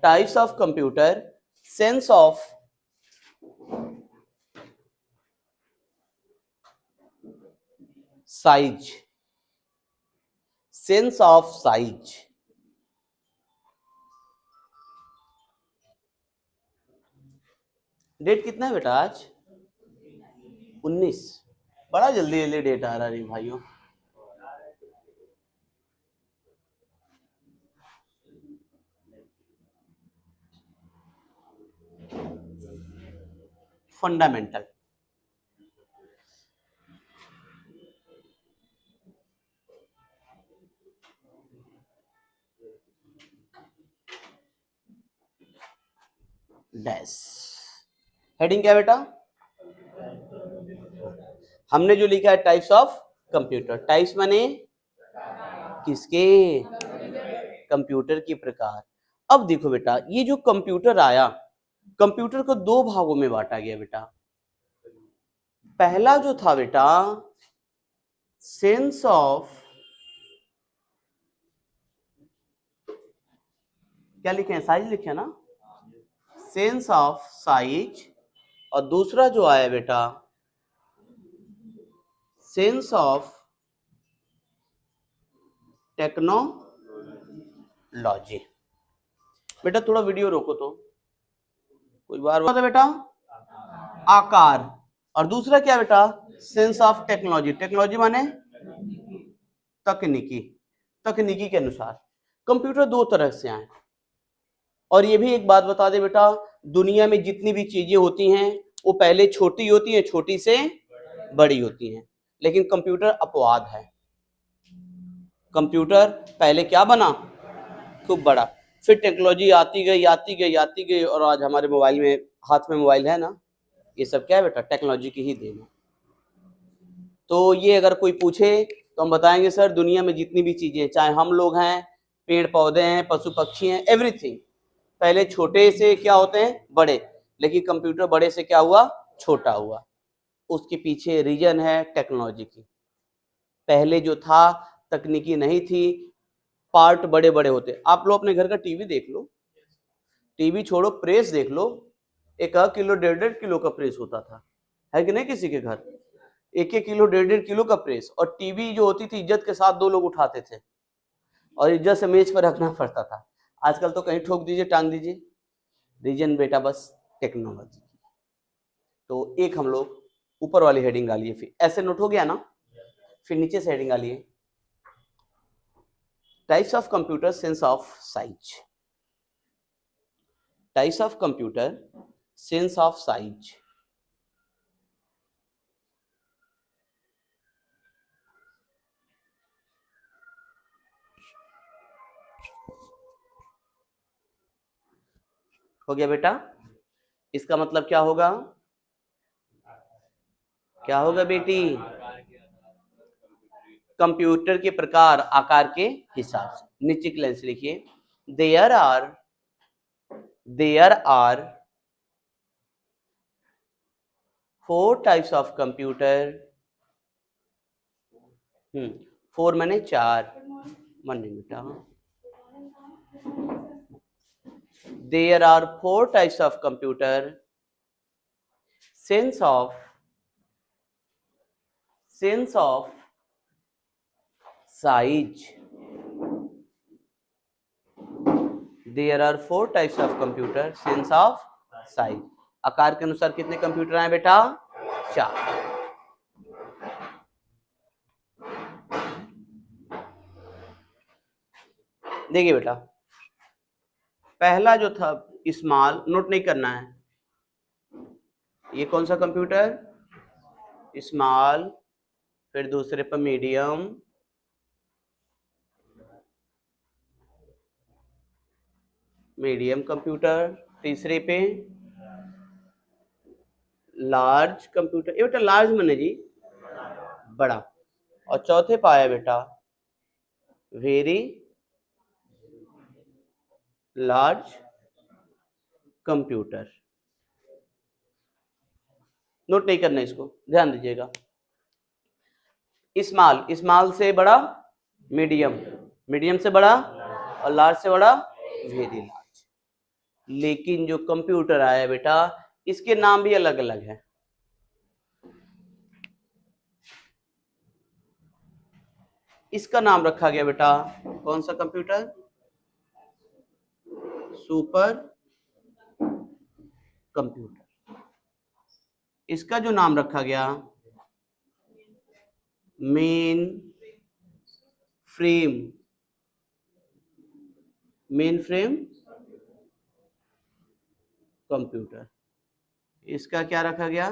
Types of computer, sense of size, sense of size. Date कितना है बेटा आज? 19। बड़ा जल्दी जल्दी डेट आ रहा है भाइयों। Fundamental, dash. हेडिंग क्या बेटा? हमने जो लिखा है टाइप्स ऑफ कंप्यूटर। टाइप्स माने किसके? कंप्यूटर के प्रकार। अब देखो बेटा, ये जो कंप्यूटर आया, कंप्यूटर को दो भागों में बांटा गया बेटा। पहला जो था बेटा, सेंस ऑफ, क्या लिखे हैं? साइज लिखे ना, सेंस ऑफ साइज। और दूसरा जो आया बेटा, सेंस ऑफ टेक्नोलॉजी। बेटा थोड़ा वीडियो रोको तो, कोई बार बात है बेटा। आकार। और दूसरा क्या बेटा? Sense of technology. टेक्नोलॉजी माने तकनीकी। तकनीकी के अनुसार कंप्यूटर दो तरह से आए। और ये भी एक बात बता दे बेटा, दुनिया में जितनी भी चीजें होती हैं वो पहले छोटी होती हैं, छोटी से बड़ी होती हैं, लेकिन कंप्यूटर अपवाद है। कंप्यूटर पहले क्या बना? खूब बड़ा, फिर टेक्नोलॉजी आती गई आती गई आती गई, और आज हमारे मोबाइल में, हाथ में मोबाइल है ना, ये सब क्या है बेटा? टेक्नोलॉजी की ही देन है। तो ये अगर कोई पूछे तो हम बताएंगे सर दुनिया में जितनी भी चीजें, चाहे हम लोग हैं, पेड़ पौधे हैं, पशु पक्षी हैं, एवरीथिंग पहले छोटे से क्या होते हैं? बड़े। लेकिन कंप्यूटर बड़े से क्या हुआ? छोटा हुआ। उसके पीछे रीजन है टेक्नोलॉजी की। पहले जो था तकनीकी नहीं थी, पार्ट बड़े बड़े होते। आप लोग अपने घर का टीवी देख लो, टीवी छोड़ो, प्रेस देख लो, 1 किलो 1.5 किलो का प्रेस होता था, है कि नहीं? किसी के घर 1 किलो 1.5 किलो का प्रेस। और टीवी जो होती थी इज्जत के साथ 2 लोग उठाते थे, और इज्जत से मेज पर रखना पड़ता था। आजकल तो कहीं ठोक दीजिए, टांग दीजिए। रीजन बेटा बस टेक्नोलॉजी। तो एक हम लोग ऊपर वाली हेडिंग डालिए, फिर ऐसे नोट हो गया ना, फिर नीचे से हेडिंग डालिए, types of computer, sense of size. Types of computer, sense of size. हो गया बेटा? इसका मतलब क्या होगा? क्या होगा बेटी? कंप्यूटर के प्रकार, आकार के हिसाब से। नीचे की लाइन से लिखिए, there are 4 types of computer. 4 माने 4, मन नहीं बेटा। There are 4 types of computer. Sense of size. There are 4 types of computer. Sense of size. आकार के अनुसार कितने कंप्यूटर हैं बेटा? 4। देखिए बेटा, पहला जो था स्मॉल, नोट नहीं करना है। ये कौन सा कंप्यूटर? स्मॉल। फिर दूसरे पर मीडियम, कंप्यूटर। तीसरे पे लार्ज कंप्यूटर। ये बेटा लार्ज माने जी बड़ा। और चौथे पे आया बेटा वेरी लार्ज कंप्यूटर। नोट नहीं करना, इसको ध्यान दीजिएगा। स्मॉल से बड़ा मीडियम, मीडियम से बड़ा, और लार्ज से बड़ा वेरी लार्ज। लेकिन जो कंप्यूटर आया बेटा इसके नाम भी अलग अलग है। इसका नाम रखा गया बेटा कौन सा कंप्यूटर, सुपर कंप्यूटर। इसका जो नाम रखा गया main frame, main frame computer. इसका क्या रखा गया,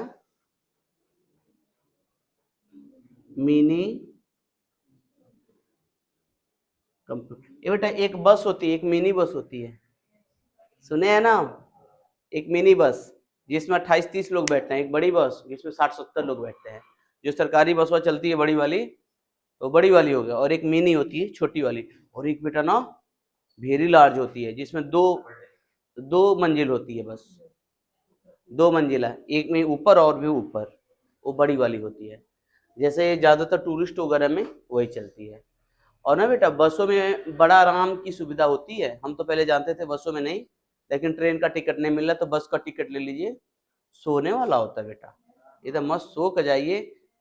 मिनी कंप्यूटर। ये बेटा एक बस होती है, एक मिनी बस होती है, सुने हैं ना, एक मिनी बस जिसमें 28-30 लोग बैठते हैं, एक बड़ी बस जिसमें 60-70 लोग बैठते हैं। जो सरकारी बस चलती है बड़ी वाली, तो बड़ी वाली हो गया, और एक मिनी होती है छोटी वाली, और एक बेटा ना वेरी लार्ज होती है जिसमें दो मंजिल होती है, बस 2 मंजिला, एक में ऊपर और भी ऊपर, वो बड़ी वाली होती है। जैसे ज्यादातर टूरिस्ट वगैरह में वही चलती है। और ना बेटा बसों में बड़ा आराम की सुविधा होती है। हम तो पहले जानते थे बसों में नहीं, लेकिन ट्रेन का टिकट नहीं मिल रहा तो बस का टिकट ले लीजिए, सोने वाला होता है बेटा, एकदम मस्त सो कर जाइए,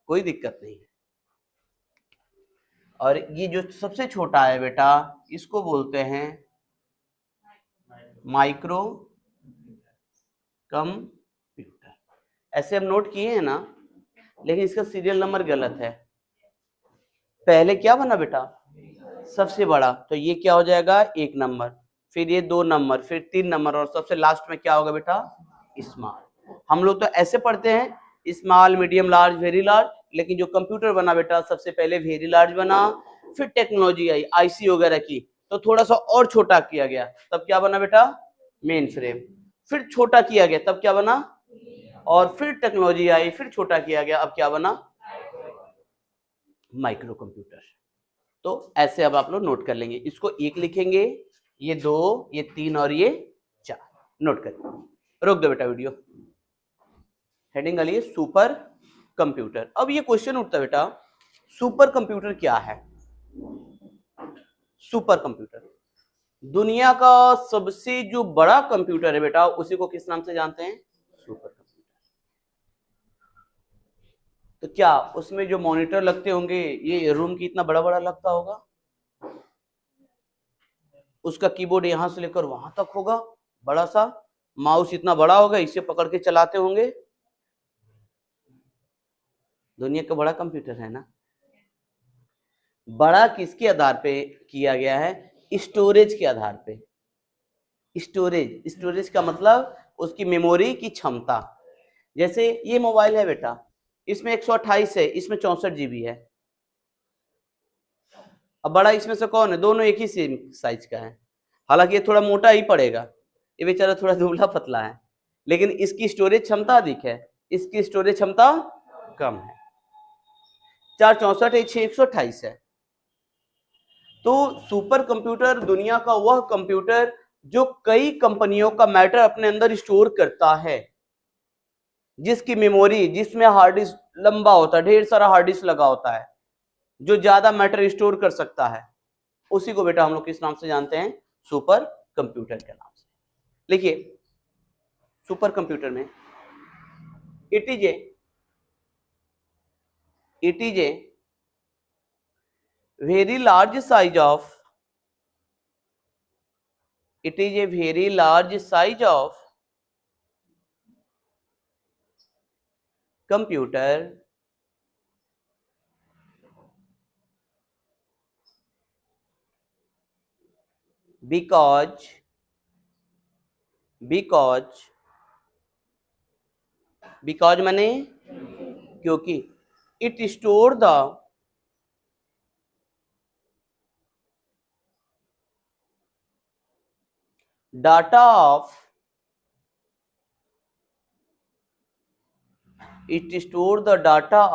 कोई दिक्कत नहीं है। और ये जो सबसे छोटा है बेटा इसको बोलते हैं माइक्रो कंप्यूटर। ऐसे हम नोट किए हैं ना, लेकिन इसका सीरियल नंबर गलत है। पहले क्या बना बेटा, सबसे बड़ा, तो ये क्या हो जाएगा 1 नंबर, फिर ये 2 नंबर, फिर 3 नंबर, और सबसे लास्ट में क्या होगा बेटा स्मॉल। हम लोग तो ऐसे पढ़ते हैं small, medium, large, very large, लेकिन जो कंप्यूटर बना बेटा सबसे पहले वेरी लार्ज बना, फिर टेक्नोलॉजी आई आईसी वगैरह की तो थोड़ा सा और छोटा किया गया, तब क्या बना बेटा मेन फ्रेम, फिर छोटा किया गया तब क्या बना, और फिर टेक्नोलॉजी आई, फिर छोटा किया गया, अब क्या बना माइक्रो कंप्यूटर। तो ऐसे अब आप लोग नोट कर लेंगे, इसको 1 लिखेंगे, ये 2, ये 3 और ये 4 नोट कर। रोक दो बेटा वीडियो। हेडिंग डालिए सुपर कंप्यूटर। अब ये क्वेश्चन उठता है बेटा सुपर कंप्यूटर क्या है। सुपर कंप्यूटर दुनिया का सबसे जो बड़ा कंप्यूटर है बेटा, उसी को किस नाम से जानते हैं, सुपर कंप्यूटर। तो क्या उसमें जो मॉनिटर लगते होंगे ये रूम की इतना बड़ा बड़ा लगता होगा, उसका कीबोर्ड यहां से लेकर वहां तक होगा बड़ा सा, माउस इतना बड़ा होगा, इसे पकड़ के चलाते होंगे। दुनिया का बड़ा कंप्यूटर है ना। बड़ा किसके आधार पे किया गया है, स्टोरेज के आधार पे। स्टोरेज का मतलब उसकी मेमोरी की क्षमता। जैसे ये मोबाइल है बेटा, इसमें 128 है, इसमें 64 GB है। अब बड़ा इसमें से कौन है, दोनों एक ही सेम साइज का है, हालांकि ये थोड़ा मोटा ही पड़ेगा, ये बेचारा थोड़ा दुबला पतला है, लेकिन इसकी स्टोरेज क्षमता अधिक है, इसकी स्टोरेज क्षमता कम है। 464 है, 628 है। तो सुपर कंप्यूटर दुनिया का वह कंप्यूटर जो कई कंपनियों का मैटर अपने अंदर स्टोर करता है, जिसकी मेमोरी, जिसमें हार्ड डिस्क लंबा होता है, ढेर सारा हार्ड डिस्क लगा होता है, जो ज्यादा मैटर स्टोर कर सकता है, उसी को बेटा हम लोग किस नाम से जानते हैं, सुपर कंप्यूटर के नाम से। लिखिए सुपर कंप्यूटर में it is a very large size of, it is a very large size of computer because माने क्योंकि it store the data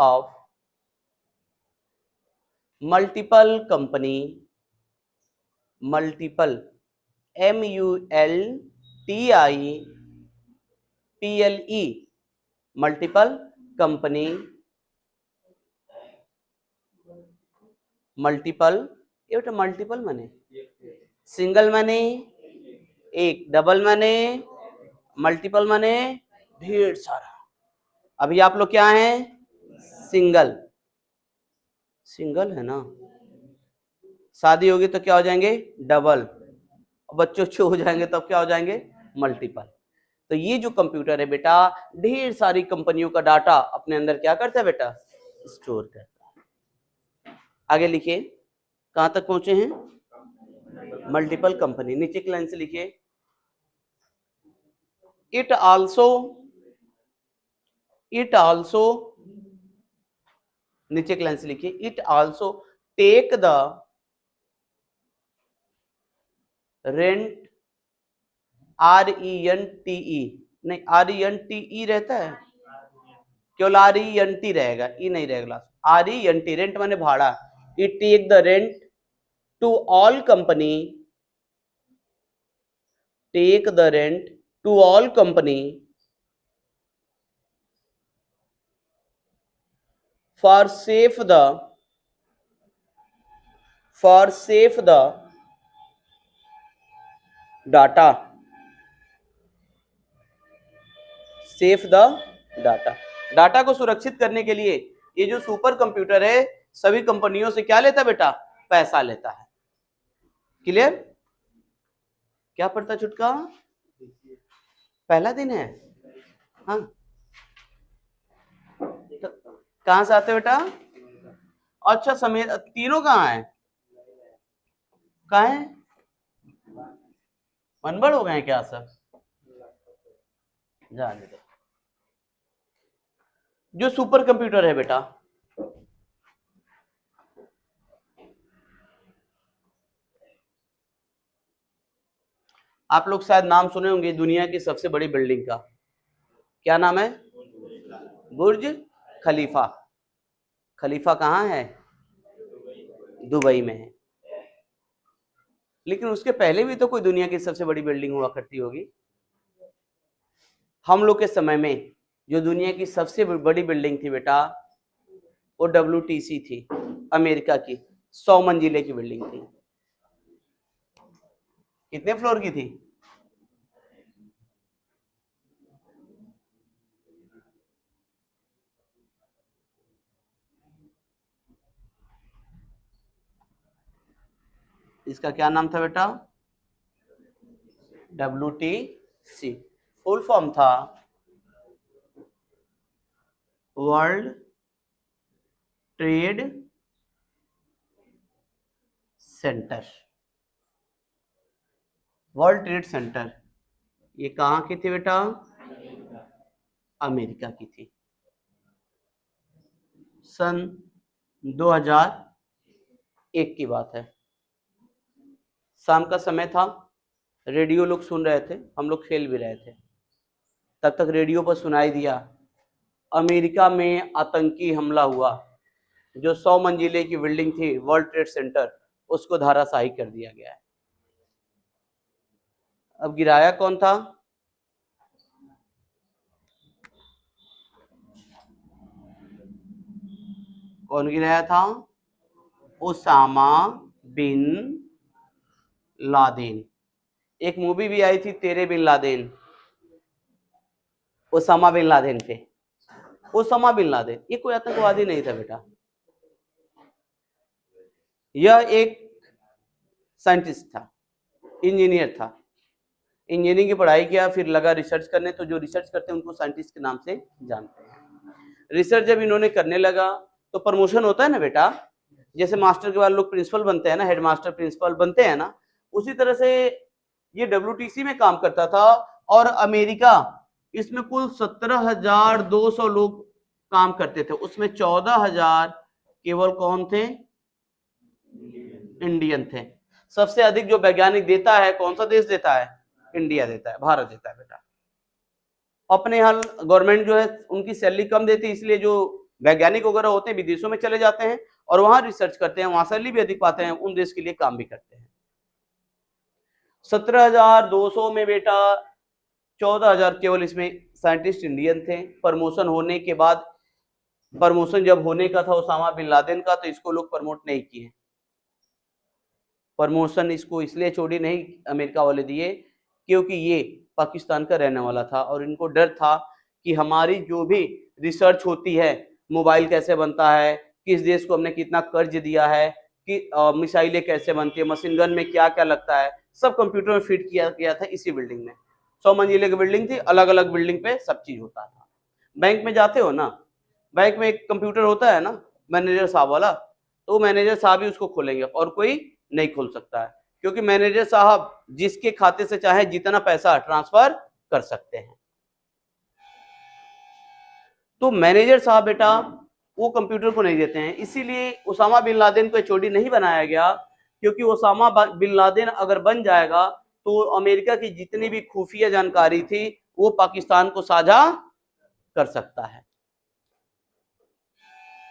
of multiple company, multiple multiple multiple company, multiple, ये बेटा multiple माने single माने एक, double माने multiple माने ढेर सारा। अभी आप लोग क्या हैं? सिंगल। सिंगल है ना, शादी होगी तो क्या हो जाएंगे? डबल। बच्चों अच्छे हो जाएंगे तब क्या हो जाएंगे? मल्टीपल। तो ये जो कंप्यूटर है बेटा, ढेर सारी कंपनियों का डाटा अपने अंदर क्या करता है बेटा? स्टोर करता है। आगे लिखिए, कहां तक पहुंचे हैं? Multiple company. नीचे की लाइन से लिखिए, इट आल्सो नीचे की लाइन से लिखिए, it also take the rent, RENTE नहीं, RENTE रहता है, केवल RENT रहेगा, ई नहीं रहेगा। RENT, रेंट माने भाड़ा। It take the rent to all company, take the rent to all company for safe the data, safe the data को सुरक्षित करने के लिए ये जो सुपर कंप्यूटर है सभी कंपनियों से क्या लेता बेटा? पैसा लेता है। क्लियर? क्या पढ़ता छुटका? पहला दिन है। हाँ, तो कहां से आते बेटा? अच्छा, समेत तीनों कहाँ है? कहाँ है? मनबड़ हो गए क्या सब? जाने दो। जो सुपर कंप्यूटर है बेटा, आप लोग शायद नाम सुने होंगे दुनिया की सबसे बड़ी बिल्डिंग का। क्या नाम है? बुर्ज खलीफा। खलीफा कहाँ है? दुबई में है। लेकिन उसके पहले भी तो कोई दुनिया की सबसे बड़ी बिल्डिंग हुआ करती होगी। हम लोग के समय में जो दुनिया की सबसे बड़ी बिल्डिंग थी बेटा, वो WTC थी, अमेरिका की 100 मंजिले की बिल्डिंग थी। कितने फ्लोर की थी? इसका क्या नाम था बेटा? WTC। फुल फॉर्म था world trade centre. World trade centre ये कहां की थी बेटा? अमेरिका की थी। सन 2001 की बात है। शाम का समय था, रेडियो लोग सुन रहे थे, हम लोग खेल भी रहे थे। तब तक रेडियो पर सुनाई दिया, अमेरिका में आतंकी हमला हुआ, जो 100 मंजिले की बिल्डिंग थी वर्ल्ड ट्रेड सेंटर, उसको धराशायी कर दिया गया है। अब गिराया कौन था? कौन गिराया था? Osama bin Laden. एक मूवी भी आई थी Tere Bin Laden, Osama bin Laden पे। ओसामा बिन लादेन ये कोई आतंकवादी नहीं था बेटा, यह एक साइंटिस्ट था, इंजीनियर था। इंजीनियरिंग की पढ़ाई किया, फिर लगा रिसर्च करने, तो जो रिसर्च करते हैं उनको साइंटिस्ट के नाम से जानते हैं। रिसर्च जब इन्होंने करने लगा तो प्रमोशन होता है ना बेटा, जैसे मास्टर के बाद लोग प्रिंसिपल बनते हैं ना, हेडमास्टर प्रिंसिपल बनते हैं ना, उसी तरह से ये WTC में काम करता था। और अमेरिका, इसमें कुल 17,200 लोग काम करते थे, उसमें 14,000 केवल कौन थे? इंडियन थे। सबसे अधिक जो वैज्ञानिक देता है कौन सा देश देता है? इंडिया देता है, भारत देता है बेटा। अपने हाल गवर्नमेंट जो है उनकी सैलरी कम देती है, इसलिए जो वैज्ञानिक वगैरह होते हैं विदेशों में चले जाते हैं और वहां रिसर्च करते हैं, वहां सैलरी भी अधिक पाते हैं, उन देश के लिए काम भी करते हैं। 17,200 में बेटा 14,000 केवल इसमें साइंटिस्ट इंडियन थे। प्रमोशन होने के बाद, प्रमोशन जब होने का था ओसामा बिन लादेन का, तो इसको लोग प्रमोट नहीं किए। प्रमोशन इसको इसलिए छोड़ी नहीं अमेरिका वाले दिए क्योंकि ये पाकिस्तान का रहने वाला था और इनको डर था कि हमारी जो भी रिसर्च होती है, मोबाइल कैसे बनता है, किस देश को हमने कितना कर्ज दिया है, कि मिसाइलें कैसे बनती है, मशीन गन में क्या क्या लगता है, सब कंप्यूटर में फिट किया गया था इसी बिल्डिंग में। 100 मंजिले की बिल्डिंग थी, अलग अलग बिल्डिंग पे सब चीज होता था। बैंक में जाते हो ना, बैंक में एक कंप्यूटर होता है ना, मैनेजर साहब वाला, तो मैनेजर साहब ही उसको खोलेंगे और कोई नहीं खोल सकता है, क्योंकि मैनेजर साहब जिसके खाते से चाहे जितना पैसा ट्रांसफर कर सकते हैं। तो मैनेजर साहब बेटा वो कंप्यूटर को नहीं देते हैं, इसीलिए उसामा बिन लादेन को एचओडी नहीं बनाया गया, क्योंकि उसामा बिन लादेन अगर बन जाएगा तो अमेरिका की जितनी भी खुफिया जानकारी थी वो पाकिस्तान को साझा कर सकता है।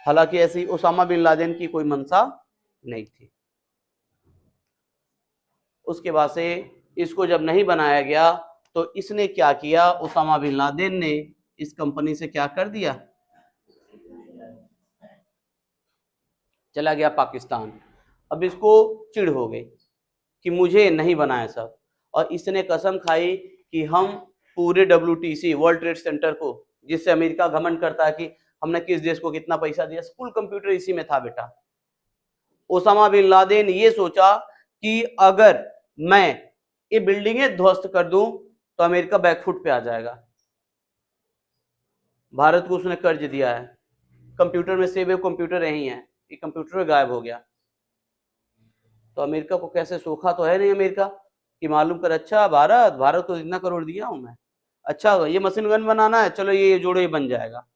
हालांकि ऐसी उसामा बिन लादेन की कोई मंशा नहीं थी। उसके बाद से इसको जब नहीं बनाया गया तो इसने क्या किया, उसामा बिन लादेन ने इस कंपनी से क्या कर दिया, चला गया पाकिस्तान। अब इसको चिढ़ हो गई कि मुझे नहीं बनाया सब, और इसने कसम खाई कि हम पूरे WTC वर्ल्ड ट्रेड सेंटर को, जिससे अमेरिका घमंड करता है कि हमने किस देश को कितना पैसा दिया, फुल कंप्यूटर इसी में था बेटा। ओसामा बिन लादेन ये सोचा कि अगर मैं ये बिल्डिंगें ध्वस्त कर दूं तो अमेरिका बैकफुट पे आ जाएगा। भारत को उसने कर्ज दिया है, कंप्यूटर में सेव कंप्यूटर यही है, ये कंप्यूटर गायब हो गया तो अमेरिका को कैसे, सोखा तो है नहीं अमेरिका कि मालूम कर, अच्छा भारत को इतना करोड़ दिया हूं मैं, अच्छा ये मशीन गन बनाना है, चलो ये जोड़ो ये बन जाएगा,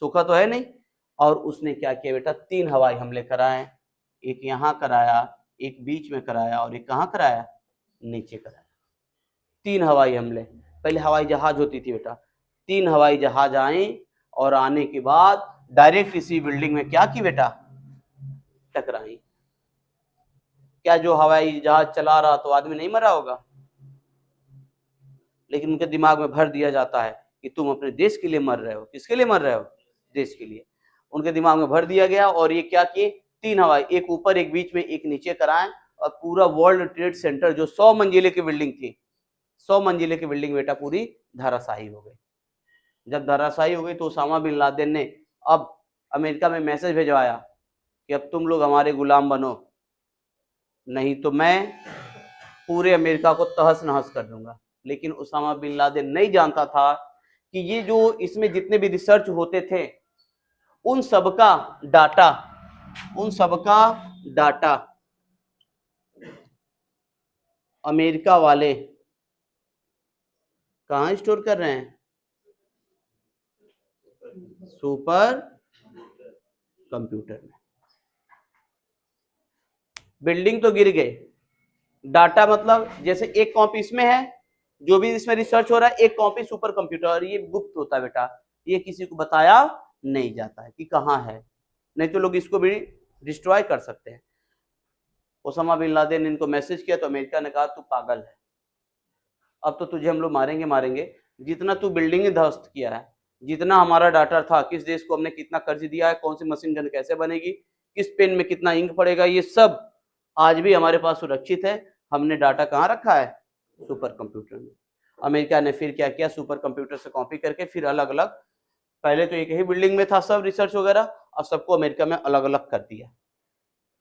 सोखा तो है नहीं। और उसने क्या किया बेटा, 3 हवाई हमले कराए, एक यहाँ कराया, एक बीच में कराया और एक कहाँ कराया, नीचे कराया। 3 हवाई हमले। पहले हवाई जहाज होती थी बेटा, 3 हवाई जहाज आए और आने के बाद डायरेक्ट इसी बिल्डिंग में क्या की बेटा, टकराई। क्या जो हवाई जहाज चला रहा तो आदमी नहीं मरा होगा, लेकिन उनके दिमाग में भर दिया जाता है कि तुम अपने देश के लिए मर रहे हो। किसके लिए मर रहे हो, देश के लिए। उनके दिमाग में भर दिया गया और ये क्या किए, 3 हवाई, एक ऊपर एक बीच में एक नीचे कराएं, और पूरा वर्ल्ड ट्रेड सेंटर जो 100 मंजिले की बिल्डिंग थी, 100 मंजिले की बिल्डिंग बेटा पूरी धराशायी हो गई। जब धराशायी हो गई तो ओसामा बिन लादेन ने अब अमेरिका में मैसेज भिजवाया कि अब तुम लोग हमारे गुलाम बनो, नहीं तो मैं पूरे अमेरिका को तहस नहस कर दूंगा। लेकिन ओसामा बिन लादेन नहीं जानता था कि ये जो इसमें जितने भी रिसर्च होते थे उन सबका डाटा अमेरिका वाले कहां स्टोर कर रहे हैं, सुपर कंप्यूटर में। बिल्डिंग तो गिर गए, डाटा मतलब जैसे एक कॉपी इसमें है, जो भी इसमें रिसर्च हो रहा है, एक कॉपी सुपर कंप्यूटर, और ये गुप्त होता है बेटा, ये किसी को बताया नहीं जाता है कि कहाँ है, नहीं तो लोग इसको भी डिस्ट्रॉय कर सकते हैं। ओसामा बिन लादेन ने इनको मैसेज किया तो अमेरिका ने कहा तू पागल है, अब तो तुझे हम लोग मारेंगे, जितना तू बिल्डिंग ध्वस्त किया है, जितना हमारा डाटा था, किस देश को हमने कितना कर्ज दिया है, कौन सी मशीन गन कैसे बनेगी, किस पेन में कितना इंक पड़ेगा, ये सब आज भी हमारे पास सुरक्षित है। हमने डाटा कहाँ रखा है, सुपर कंप्यूटर में। अमेरिका ने फिर क्या किया, सुपर कंप्यूटर से कॉपी करके फिर अलग अलग, पहले तो एक ही बिल्डिंग में था सब रिसर्च वगैरह, अब सबको अमेरिका में अलग अलग कर दिया।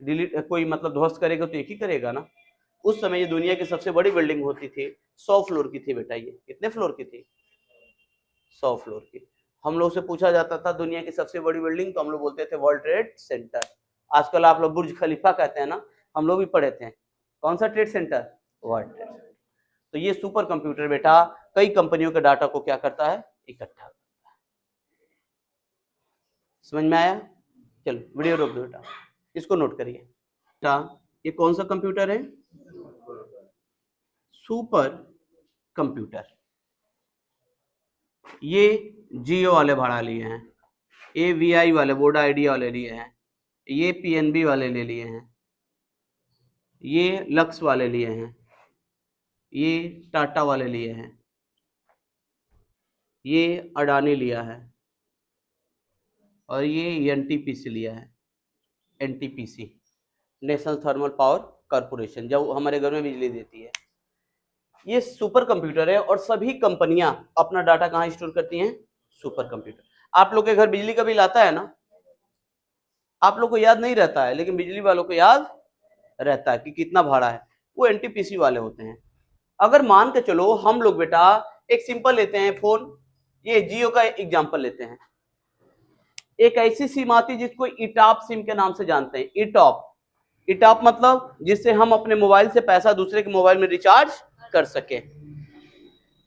डिलीट कोई मतलब ध्वस्त करेगा तो एक ही करेगा ना। उस समय ये दुनिया की सबसे बड़ी बिल्डिंग होती थी, 100 फ्लोर की थी बेटा। ये कितने फ्लोर की थी, 100 फ्लोर की। हम लोग से पूछा जाता था दुनिया की सबसे बड़ी बिल्डिंग, तो हम लोग बोलते थे वर्ल्ड ट्रेड सेंटर। आजकल आप लोग बुर्ज खलीफा कहते हैं ना, हम लोग भी पढ़े थे, कौन सा ट्रेड सेंटर, वर्ल्ड ट्रेड। तो ये सुपर कंप्यूटर बेटा कई कंपनियों के डाटा को क्या करता है, इकट्ठा करता है। समझ में आया, चलो वीडियो रोक दो बेटा, इसको नोट करिए बेटा। ये कौन सा कंप्यूटर है, सुपर कंप्यूटर। ये जियो वाले भाड़ा लिए हैं, ये VI वाले वोडा आइडिया वाले लिए हैं, ये PNB वाले ले लिए हैं, ये लक्स वाले लिए हैं, ये टाटा वाले लिए हैं, ये अडानी लिया है, और ये NTPC लिया है। NTPC national thermal power corporation, जब हमारे घर में बिजली देती है। ये सुपर कंप्यूटर है और सभी कंपनियां अपना डाटा कहाँ स्टोर करती हैं? Super computer. आप लोग के घर बिजली का बिल आता है ना, आप लोग को याद नहीं रहता है, लेकिन बिजली वालों को याद रहता है कि कितना भाड़ा है, वो एनटीपीसी वाले होते हैं। अगर मान के चलो हम लोग बेटा एक सिंपल लेते हैं फोन, ये जियो का एग्जांपल लेते हैं। एक ऐसी सिम आती है जिसको ईटॉप सिम के नाम से जानते हैं। ईटॉप, ईटॉप मतलब जिससे हम अपने मोबाइल से पैसा दूसरे के मोबाइल में रिचार्ज कर सके।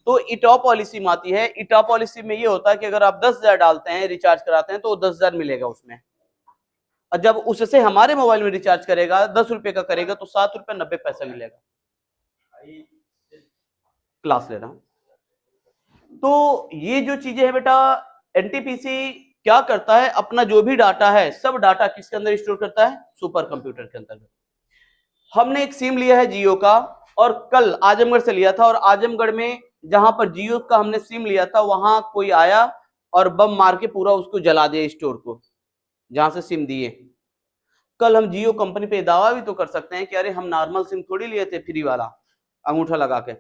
तो ईटॉप वाली सिम आती है। ईटॉप वाली सिम में ये होता है कि अगर आप 10,000 डालते हैं, रिचार्ज कराते हैं, तो 10,000 मिलेगा उसमें। और जब उससे हमारे मोबाइल में रिचार्ज करेगा, 10 रुपए का करेगा, तो 7 रुपए 90 पैसा मिलेगा। क्लास ले रहा हूं। तो ये जो चीजें है बेटा, एनटीपीसी क्या करता है, अपना जो भी डाटा है सब डाटा किसके अंदर स्टोर करता है? सुपर कंप्यूटर के अंदर। हमने एक सिम लिया है जियो का, और कल आजमगढ़ से लिया था, और आजमगढ़ में जहां पर जियो का हमने सिम लिया था वहां कोई आया और बम मार के पूरा उसको जला दिया, स्टोर को जहां से सिम दिए। कल हम जियो कंपनी पे दावा भी तो कर सकते हैं कि अरे हम नॉर्मल सिम थोड़ी लिए थे फ्री वाला अंगूठा लगा के,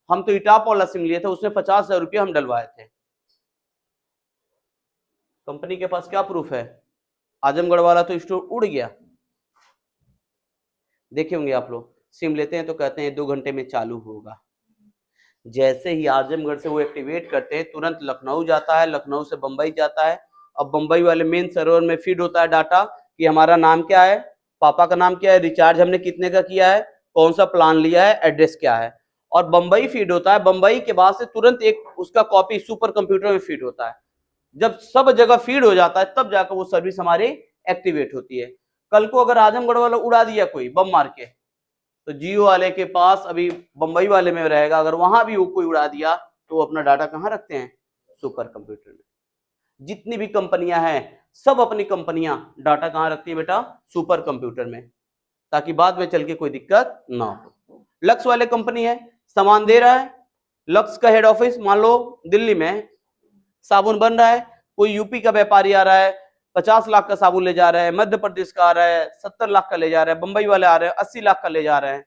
हम तो इटाप वाला सिम लिए थे, उसमें 50,000 रुपया हम डलवाए थे। कंपनी के पास क्या प्रूफ है? आजमगढ़ वाला तो स्टोर उड़ गया। देखे होंगे आप लोग, सिम लेते हैं तो कहते हैं 2 घंटे में चालू होगा। जैसे ही आजमगढ़ से वो एक्टिवेट करते हैं, तुरंत लखनऊ जाता है, लखनऊ से बंबई जाता है। अब बंबई वाले मेन सर्वर में फीड होता है डाटा कि हमारा नाम क्या है, पापा का नाम क्या है, रिचार्ज हमने कितने का किया है, कौन सा प्लान लिया है, एड्रेस क्या है, और बंबई फीड होता है। बंबई के बाद से तुरंत एक उसका कॉपी सुपर कंप्यूटर में फीड होता है। जब सब जगह फीड हो जाता है तब जाकर वो सर्विस हमारी एक्टिवेट होती है। कल को अगर आजमगढ़ वाला उड़ा दिया कोई बम मार के, तो जियो वाले के पास अभी बंबई वाले में रहेगा, अगर वहां भी वो कोई उड़ा दिया तो वो अपना डाटा कहाँ रखते हैं? सुपर कंप्यूटर में। जितनी भी कंपनियां हैं सब अपनी कंपनियां डाटा कहाँ रखती है बेटा? सुपर कंप्यूटर में, ताकि बाद में चल के कोई दिक्कत ना हो। लक्स वाले कंपनी है, सामान दे रहा है, लक्स का हेड ऑफिस मान लो दिल्ली में, साबुन बन रहा है, कोई यूपी का व्यापारी आ रहा है 50 लाख का साबुन ले जा रहा है, मध्य प्रदेश का आ रहा है 70 लाख का ले जा रहा है, बंबई वाले आ रहे हैं 80 लाख का ले जा रहे हैं,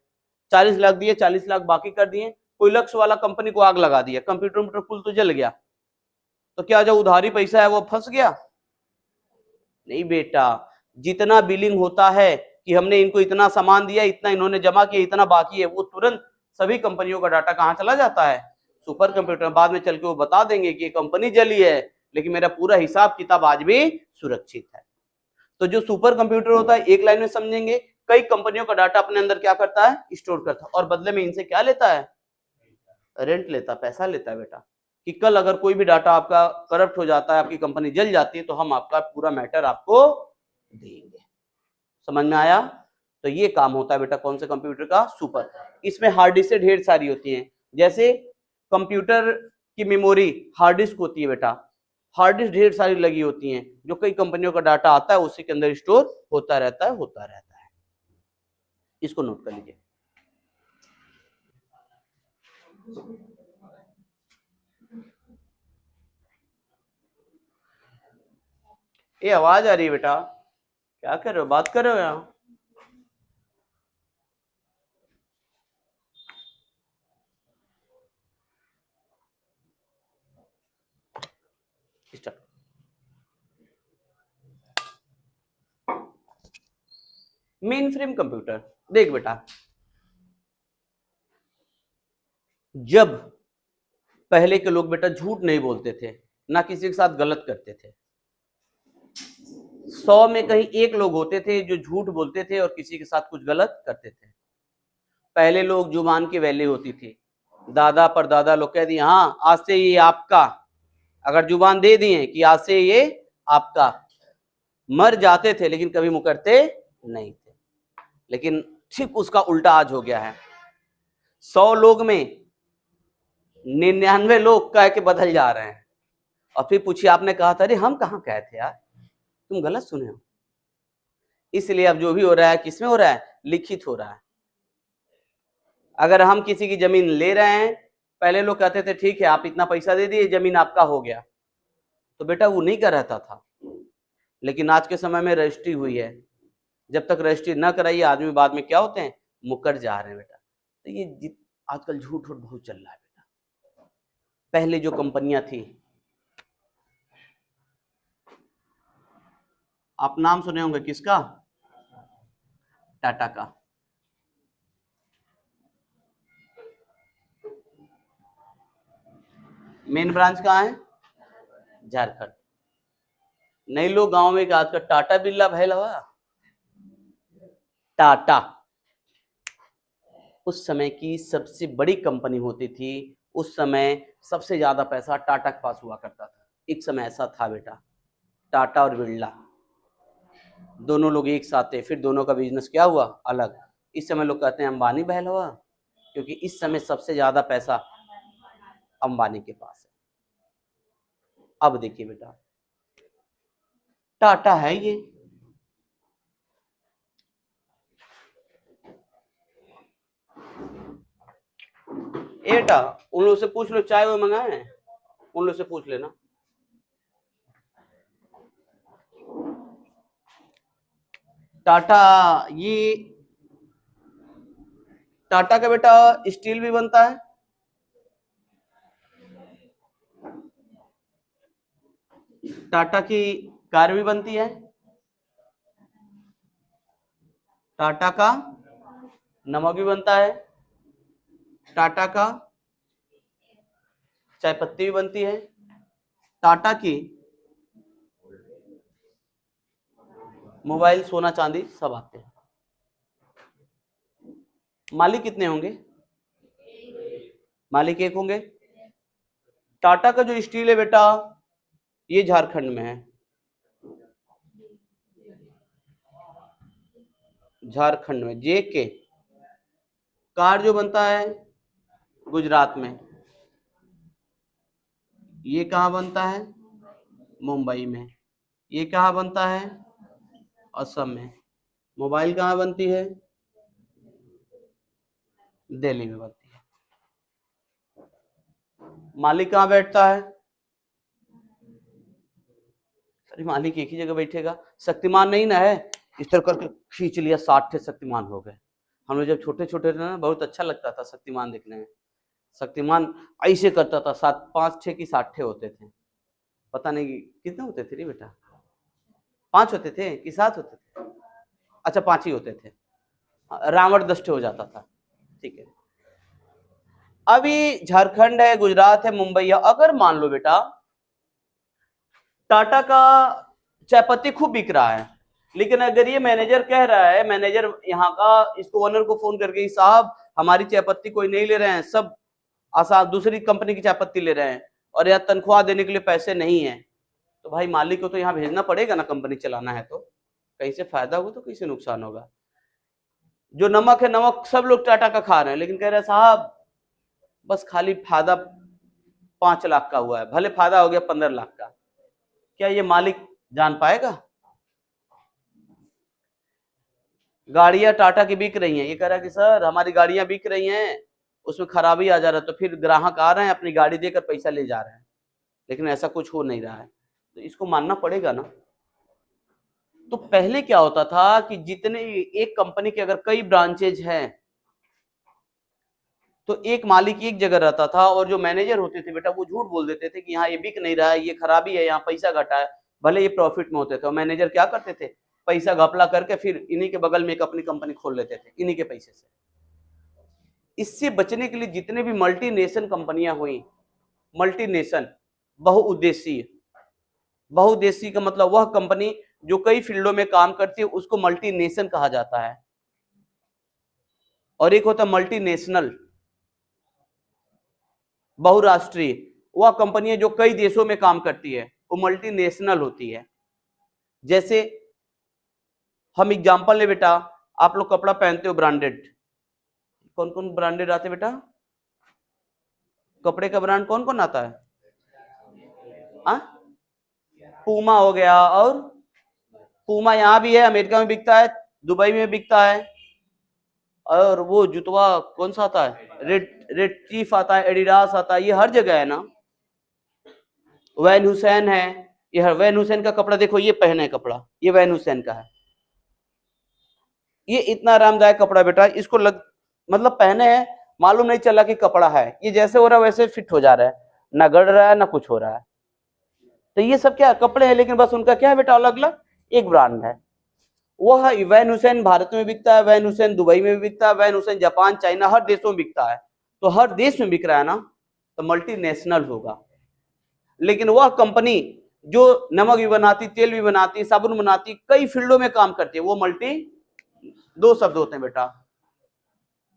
40 लाख दिए, 40 लाख बाकी कर दिए। कोई लक्ष्य वाला कंपनी को आग लगा दिया, कंप्यूटर फुल तो जल गया, तो क्या जो उधारी पैसा है वो फंस गया? नहीं बेटा, जितना बिलिंग होता है कि हमने इनको इतना सामान दिया, इतना इन्होंने जमा किया, इतना बाकी है, वो तुरंत सभी कंपनियों का डाटा कहाँ चला जाता है? Super computer. बाद में चल के वो बता देंगे कि कंपनी जली है, लेकिन मेरा पूरा हिसाब किताब आज भी सुरक्षित है। तो जो सुपर कंप्यूटर होता है, एक लाइन में समझेंगे, कई कंपनियों का डाटा अपने अंदर क्या करता है? स्टोर करता है, और बदले में इनसे क्या लेता है? रेंट लेता, पैसा लेता है बेटा, कि कल अगर कोई भी डाटा आपका करप्ट हो जाता है, आपकी कंपनी जल जाती है, तो हम आपका पूरा मैटर आपको देंगे। समझ में आया? तो ये काम होता है बेटा कौन से कंप्यूटर का? सुपर। इसमें हार्ड डिस्क ढेर सारी होती हैं, जैसे कंप्यूटर की मेमोरी हार्ड डिस्क होती है बेटा, हार्ड डिस्क ढेर सारी लगी होती हैं, जो कई कंपनियों का डाटा आता है उसी के अंदर स्टोर होता रहता है। इसको नोट कर लीजिए। ये आवाज आ रही है बेटा, क्या कर रहे हो? बात कर रहे हो यहाँ? Main frame computer. देख बेटा, जब पहले के लोग बेटा झूठ नहीं बोलते थे, ना किसी के साथ गलत करते थे, 100 में कहीं एक लोग होते थे जो झूठ बोलते थे और किसी के साथ कुछ गलत करते थे। पहले लोग जुबान की वैल्यू होती थी, दादा पर दादा लोग कह दिए हाँ आज से ये आपका, अगर जुबान दे दिए कि आज से ये आपका, मर जाते थे लेकिन कभी मुकरते नहीं थे। लेकिन ठीक उसका उल्टा आज हो गया है, 100 लोग में 99 लोग कह के बदल जा रहे हैं। और फिर पूछिए, आपने कहा था अरे हम कहाँ कहे थे यार, तुम गलत सुने हो। इसलिए अब जो भी हो रहा है किसमें हो रहा है? लिखित हो रहा है। अगर हम किसी की जमीन ले रहे हैं, पहले लोग कहते थे ठीक है आप इतना पैसा दे दिए जमीन आपका हो गया, तो बेटा वो नहीं कर रहता था। लेकिन आज के समय में रजिस्ट्री हुई है, जब तक रजिस्ट्री न कराइए आदमी बाद में क्या होते हैं? मुकर जा रहे हैं बेटा। तो ये आजकल झूठ झूठ बहुत चल रहा है बेटा। पहले जो कंपनियां थी, आप नाम सुने होंगे किसका? टाटा का। मेन ब्रांच कहाँ है? झारखंड। नहीं लोग गांव में आज का टाटा बिरला भैल हवा। टाटा उस समय की सबसे बड़ी कंपनी होती थी। उस समय सबसे ज्यादा पैसा टाटा के पास हुआ करता था। एक समय ऐसा था बेटा, टाटा और बिरला दोनों लोग एक साथ थे, फिर दोनों का बिजनेस क्या हुआ? अलग। इस समय लोग कहते हैं अंबानी बहल हुआ, क्योंकि इस समय सबसे ज्यादा पैसा अंबानी के पास है। अब देखिए बेटा, टाटा है ये, बेटा उन लोग से पूछ लो चाय वो मंगाए, उन लोग से पूछ लेना। टाटा, ये टाटा का बेटा स्टील भी बनता है, टाटा की कार भी बनती है, टाटा का नमक भी बनता है, टाटा का चाय पत्ती भी बनती है, टाटा की मोबाइल सोना चांदी सब आते हैं। मालिक कितने होंगे? मालिक एक होंगे। टाटा का जो स्टील है बेटा ये झारखंड में है, झारखंड में। जेके कार जो बनता है गुजरात में, ये कहाँ बनता है? मुंबई में। ये कहाँ बनता है? असम में। मोबाइल कहाँ बनती है? दिल्ली में बनती है। मालिक कहाँ बैठता है? अरे मालिक एक ही जगह बैठेगा। शक्तिमान नहीं ना है, इस तरह करके खींच लिया 60 ठे शक्तिमान हो गए। हम लोग जब छोटे छोटे थे ना बहुत अच्छा लगता था शक्तिमान देखने में। शक्तिमान ऐसे करता था, 7 5 6 की 60 ठे होते थे। पता नहीं कितने होते थे रे बेटा? 5 होते थे कि 7 होते थे? अच्छा 5 ही होते थे। रावण 10 ठे हो जाता था। ठीक है, अभी झारखंड है, गुजरात है, मुंबई है। अगर मान लो बेटा टाटा का चाय पत्ती खूब बिक रहा है, लेकिन अगर ये मैनेजर कह रहा है, मैनेजर यहाँ का इसको ओनर को फोन करके, साहब हमारी चाय पत्ती कोई नहीं ले रहे हैं, सब आसान दूसरी कंपनी की चाय पत्ती ले रहे हैं और यहाँ तनख्वाह देने के लिए पैसे नहीं है, तो भाई मालिक को तो यहाँ भेजना पड़ेगा ना, कंपनी चलाना है तो। कहीं से फायदा होगा तो कहीं से नुकसान होगा। जो नमक है, नमक सब लोग टाटा का खा रहे हैं, लेकिन कह रहे हैं साहब बस खाली फायदा 5 लाख का हुआ है, भले फायदा हो गया 15 लाख का, क्या ये मालिक जान पाएगा? गाड़ियां टाटा की बिक रही हैं, ये कह रहा है कि सर हमारी गाड़ियां बिक रही हैं, उसमें खराबी आ जा रहा है, तो फिर ग्राहक आ रहे हैं अपनी गाड़ी देकर पैसा ले जा रहे हैं, लेकिन ऐसा कुछ हो नहीं रहा है, तो इसको मानना पड़ेगा ना। तो पहले क्या होता था कि जितने एक कंपनी के अगर कई ब्रांचेज हैं तो एक मालिक एक जगह रहता था, और जो मैनेजर होते थे बेटा वो झूठ बोल देते थे कि यहाँ ये बिक नहीं रहा है, ये खराबी है, यहाँ पैसा घटा है, भले ये प्रॉफिट में होते थे। और मैनेजर क्या करते थे? पैसा घपला करके फिर इन्हीं के बगल में एक अपनी कंपनी खोल लेते थे इन्हीं के पैसे से। इससे बचने के लिए जितने भी मल्टीनेशनल कंपनियां हुई, मल्टीनेशनल बहुउद्देशीय, बहुउद्देशीय का मतलब वह कंपनी जो कई फील्डों में काम करती है उसको मल्टीनेशनल कहा जाता है। और एक होता है मल्टीनेशनल, बहुराष्ट्रीय, वह कंपनियां जो कई देशों में काम करती है वो मल्टीनेशनल होती है। जैसे हम एग्जांपल ले बेटा, आप लोग कपड़ा पहनते हो ब्रांडेड, कौन कौन ब्रांडेड आते बेटा? कपड़े का ब्रांड कौन कौन आता है? पूमा हो गया, और पूमा यहाँ भी है, अमेरिका में बिकता है, दुबई में बिकता है, और वो जुतवा कौन सा आता है? रेड चीफ आता है, एडिडास आता है, ये हर जगह है ना। वैन हुसैन है, ये वैन हुसैन का कपड़ा देखो, ये पहने कपड़ा, ये वैन हुसैन का है, ये इतना आरामदायक कपड़ा बेटा, इसको मतलब पहने हैं मालूम नहीं चला कि कपड़ा है, ये जैसे हो रहा है वैसे फिट हो जा रहा है, ना गड़ रहा है ना कुछ हो रहा है। तो ये सब क्या कपड़े हैं, लेकिन बस उनका क्या है बेटा, अलग अलग एक ब्रांड है। वह वैन हुसैन भारत में बिकता है, वैन हुसैन दुबई में भी बिकता है, वैन हुसैन जापान चाइना हर देशों में बिकता है। तो हर देश में बिक रहा है ना, तो मल्टीनेशनल होगा। लेकिन वह कंपनी जो नमक भी बनाती, तेल भी बनाती, साबुन बनाती, कई फील्डों में काम करती है, वो मल्टी, दो शब्द होते हैं बेटा,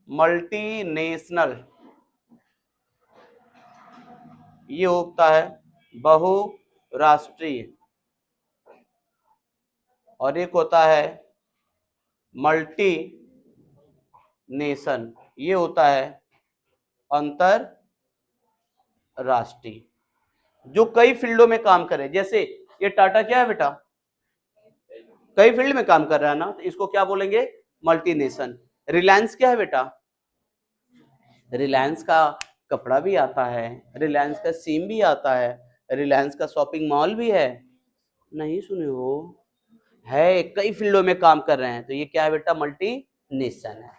मल्टीनेशनल। ये होता है बहुराष्ट्रीय, और एक होता है मल्टी नेशन, ये होता है अंतरराष्ट्रीय, जो कई फील्डों में काम करे। जैसे ये टाटा क्या है बेटा, कई फील्ड में काम कर रहा है ना, तो इसको क्या बोलेंगे, मल्टीनेशन। रिलायंस क्या है बेटा, रिलायंस का कपड़ा भी आता है, रिलायंस का सिम भी आता है, रिलायंस का शॉपिंग मॉल भी है, नहीं सुने हो, है, कई फील्डों में काम कर रहे हैं। तो ये क्या है बेटा, मल्टीनेशन है।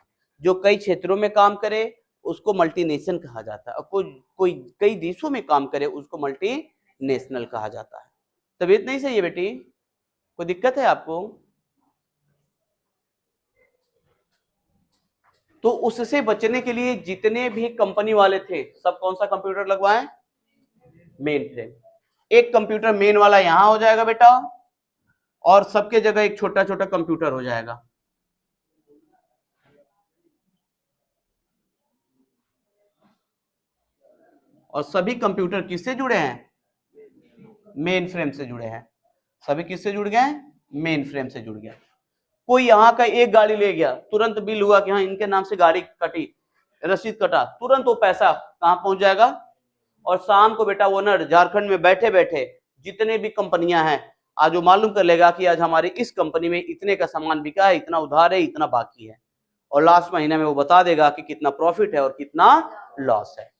जो कई क्षेत्रों में काम करे उसको मल्टीनेशन कहा जाता है, और कोई कई देशों में काम करे उसको मल्टीनेशनल कहा जाता है। तबीयत नहीं सही है बेटी, कोई दिक्कत है आपको? तो उससे बचने के लिए जितने भी कंपनी वाले थे सब कौन सा कंप्यूटर लगवाएं, मेन फ्रेम। एक कंप्यूटर मेन वाला यहां हो जाएगा बेटा, और सबके जगह एक छोटा छोटा कंप्यूटर हो जाएगा। और सभी कंप्यूटर किससे जुड़े हैं, मेन फ्रेम से जुड़े हैं। सभी किससे जुड़ गए, मेन फ्रेम से जुड़ गया। कोई यहाँ का एक गाड़ी ले गया, तुरंत बिल हुआ कि हाँ इनके नाम से गाड़ी कटी, रसीद कटा, तुरंत वो पैसा कहाँ पहुंच जाएगा। और शाम को बेटा ओनर झारखंड में बैठे बैठे जितने भी कंपनियां हैं आज वो मालूम कर लेगा कि आज हमारी इस कंपनी में इतने का सामान बिका है, इतना उधार है, इतना बाकी है, और लास्ट महीने में वो बता देगा कि कितना प्रॉफिट है और कितना लॉस है।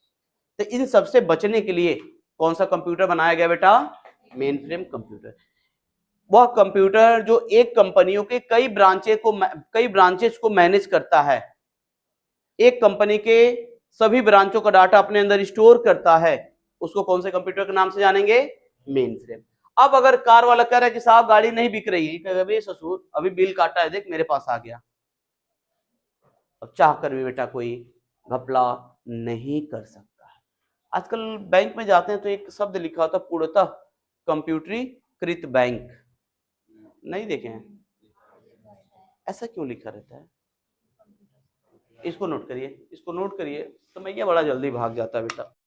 तो इन सबसे बचने के लिए कौन सा कंप्यूटर बनाया गया बेटा, मेन फ्रेम कंप्यूटर। वह कंप्यूटर जो एक कंपनियों के कई ब्रांचेस को मैनेज करता है, एक कंपनी के सभी ब्रांचों का डाटा अपने अंदर स्टोर करता है, उसको कौन से कंप्यूटर के नाम से जानेंगे, मेन फ्रेम। अब अगर कार वाला कह रहा है कि साहब गाड़ी नहीं बिक रही है, अबे ससुर अभी बिल काटा है, देख मेरे पास आ गया। अब चाह कर भी बेटा कोई घपला नहीं कर सकता है। आजकल बैंक में जाते हैं तो एक शब्द लिखा होता है, पूर्णतः कंप्यूटरीकृत बैंक, नहीं देखे हैं? ऐसा क्यों लिखा रहता है? इसको नोट करिए, इसको नोट करिए, तो मैं ये बड़ा जल्दी भाग जाता है बेटा।